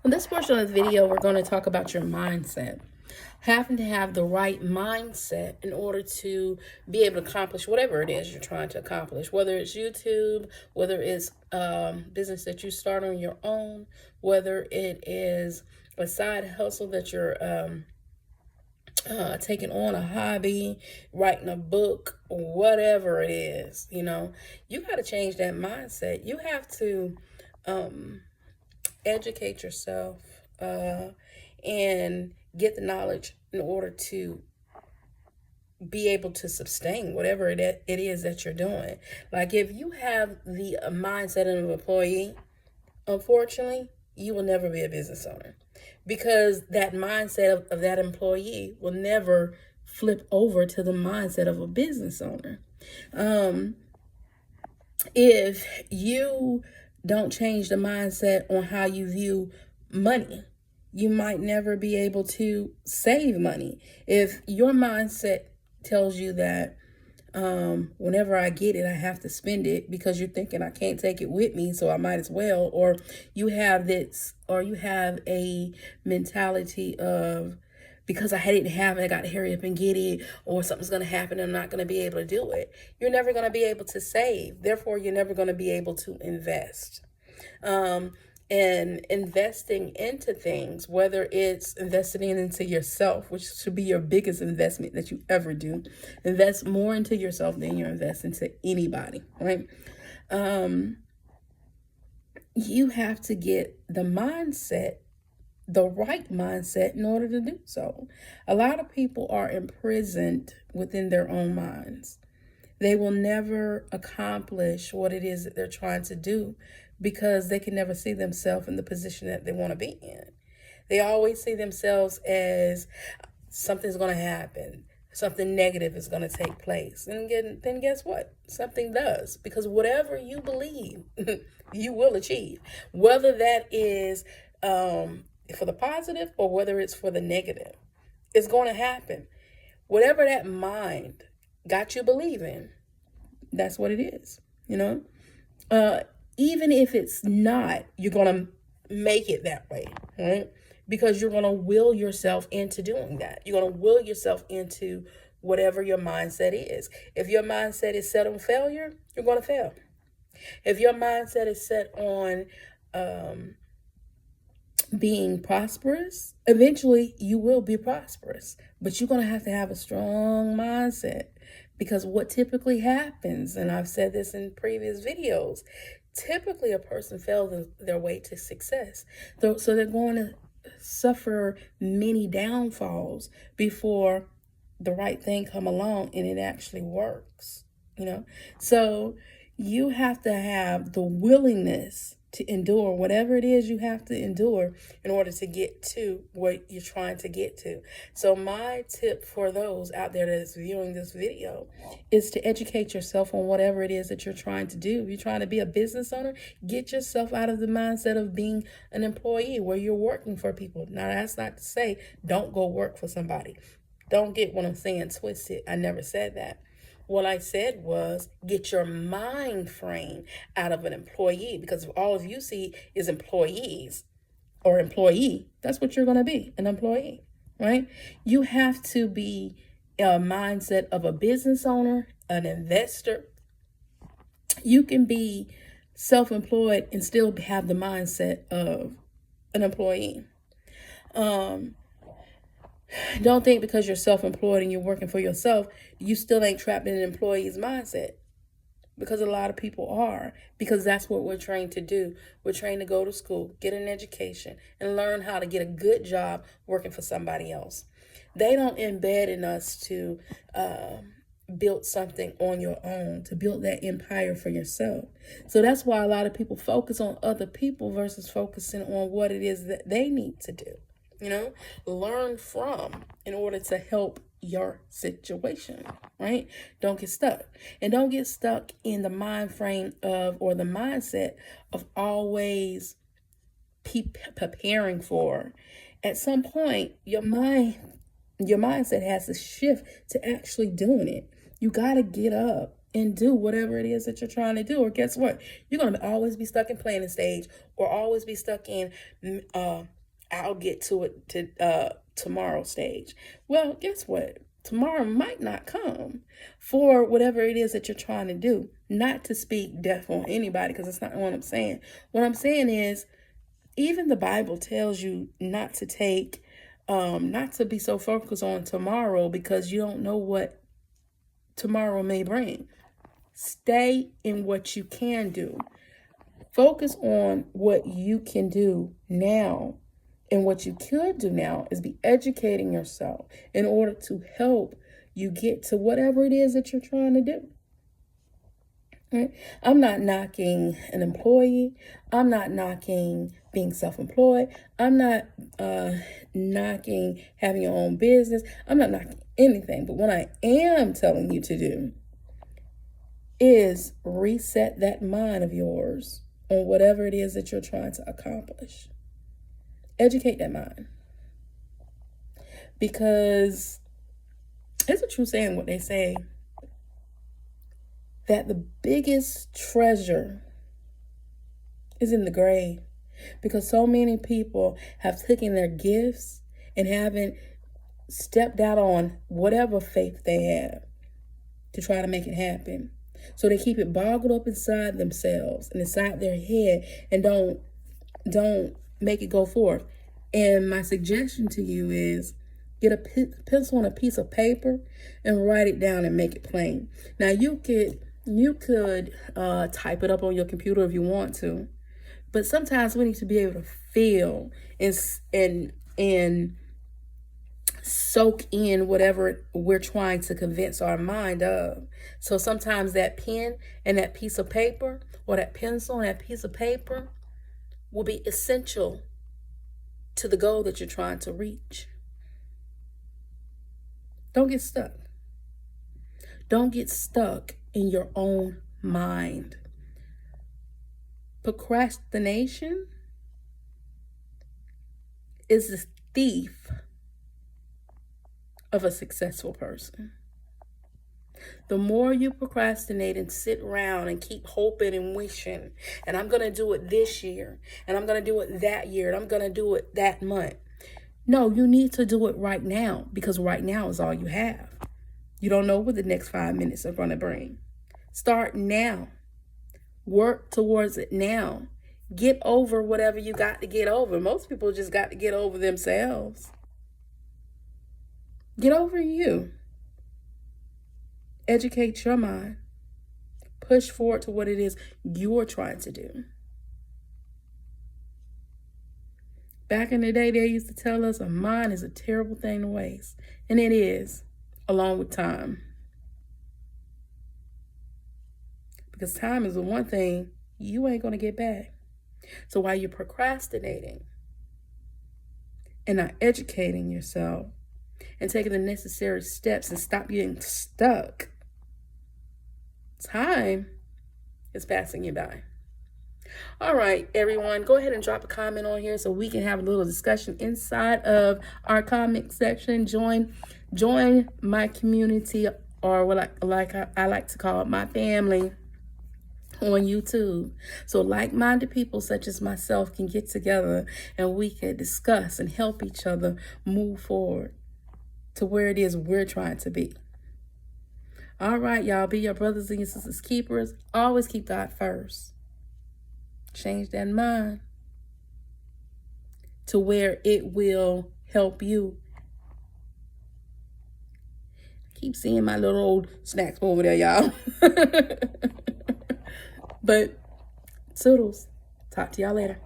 In this portion of the video, we're going to talk about your mindset. Having to have the right mindset in order to be able to accomplish whatever it is you're trying to accomplish, whether it's YouTube, whether it's business that you start on your own, whether it is a side hustle that you're taking on, a hobby, writing a book, whatever it is. You got to change that mindset. You have to educate yourself and get the knowledge in order to be able to sustain whatever it is that you're doing. Like if you have the mindset of an employee, unfortunately, you will never be a business owner because that mindset of that employee will never flip over to the mindset of a business owner. If you don't change the mindset on how you view money, you might never be able to save money. If your mindset tells you that whenever I get it, I have to spend it because you're thinking I can't take it with me, so I might as well, or you have this, or you have a mentality of because I didn't have it, I got to hurry up and get it, or something's going to happen and I'm not going to be able to do it. You're never going to be able to save. Therefore, you're never going to be able to invest. And investing into things, whether it's investing into yourself, which should be your biggest investment that you ever do. Invest more into yourself than you invest into anybody, right? You have to get the right mindset in order to do so. A lot of people are imprisoned within their own minds. They will never accomplish what it is that they're trying to do because they can never see themselves in the position that they want to be in. They always see themselves as something's going to happen. Something negative is going to take place. And then guess what? Something does. Because whatever you believe, you will achieve. Whether that is for the positive or whether it's for the negative, it's going to happen. Whatever that mind got you believing, that's what it is, even if it's not, you're going to make it that way, right? Because you're going to will yourself into doing that. You're going to will yourself into whatever your mindset is. If your mindset is set on failure, you're going to fail. If your mindset is set on being prosperous, eventually you will be prosperous. But you're going to have a strong mindset. Because what typically happens, and I've said this in previous videos, typically a person fails their way to success. So they're going to suffer many downfalls before the right thing come along and it actually works, So you have to have the willingness to endure whatever it is you have to endure in order to get to what you're trying to get to. So my tip for those out there that's viewing this video is to educate yourself on whatever it is that you're trying to do. If you're trying to be a business owner, get yourself out of the mindset of being an employee where you're working for people. Now, that's not to say don't go work for somebody. Don't get what I'm saying twisted. I never said that. What I said was get your mind frame out of an employee, because if all of you see is employees or employee, that's what you're going to be, an employee, right? You have to be a mindset of a business owner, an investor. You can be self-employed and still have the mindset of an employee. Don't think because you're self-employed and you're working for yourself, you still ain't trapped in an employee's mindset. Because a lot of people are. Because that's what we're trained to do. We're trained to go to school, get an education, and learn how to get a good job working for somebody else. They don't embed in us to build something on your own, to build that empire for yourself. So that's why a lot of people focus on other people versus focusing on what it is that they need to do. Learn from in order to help your situation, right? Don't get stuck. And don't get stuck in the mind frame of, or the mindset of always preparing for. At some point, your mindset has to shift to actually doing it. You got to get up and do whatever it is that you're trying to do. Or guess what? You're going to always be stuck in planning stage, or always be stuck in I'll get to it tomorrow stage. Well, guess what? Tomorrow might not come for whatever it is that you're trying to do. Not to speak death on anybody, because that's not what I'm saying. What I'm saying is, even the Bible tells you not to take, not to be so focused on tomorrow, because you don't know what tomorrow may bring. Stay in what you can do. Focus on what you can do now. And what you could do now is be educating yourself in order to help you get to whatever it is that you're trying to do. Right? I'm not knocking an employee. I'm not knocking being self-employed. I'm not knocking having your own business. I'm not knocking anything. But what I am telling you to do is reset that mind of yours on whatever it is that you're trying to accomplish. Educate that mind. Because it's a true saying, what they say, that the biggest treasure is in the grave. Because so many people have taken their gifts and haven't stepped out on whatever faith they have to try to make it happen. So they keep it boggled up inside themselves and inside their head, and don't make it go forth. And my suggestion to you is, get a pencil and a piece of paper and write it down and make it plain. Now you could type it up on your computer if you want to, but sometimes we need to be able to feel and soak in whatever we're trying to convince our mind of. So sometimes that pen and that piece of paper, or that pencil and that piece of paper, will be essential to the goal that you're trying to reach. Don't get stuck. Don't get stuck in your own mind. Procrastination is the thief of a successful person. The more you procrastinate and sit around and keep hoping and wishing, and I'm going to do it this year, and I'm going to do it that year, and I'm going to do it that month. No, you need to do it right now, because right now is all you have. You don't know what the next 5 minutes are going to bring. Start now. Work towards it now. Get over whatever you got to get over. Most people just got to get over themselves. Get over you. Educate your mind. Push forward to what it is you're trying to do. Back in the day, they used to tell us a mind is a terrible thing to waste. And it is, along with time. Because time is the one thing you ain't going to get back. So while you're procrastinating and not educating yourself and taking the necessary steps and stop getting stuck, time is passing you by. All right, everyone, go ahead and drop a comment on here so we can have a little discussion inside of our comment section. Join my community, or what I like to call it, my family, on YouTube. So like-minded people such as myself can get together and we can discuss and help each other move forward to where it is we're trying to be. All right, y'all, be your brothers and your sisters keepers. Always keep God first. Change that mind to where it will help you. I keep seeing my little old snacks over there, y'all. But toodles. Talk to y'all later.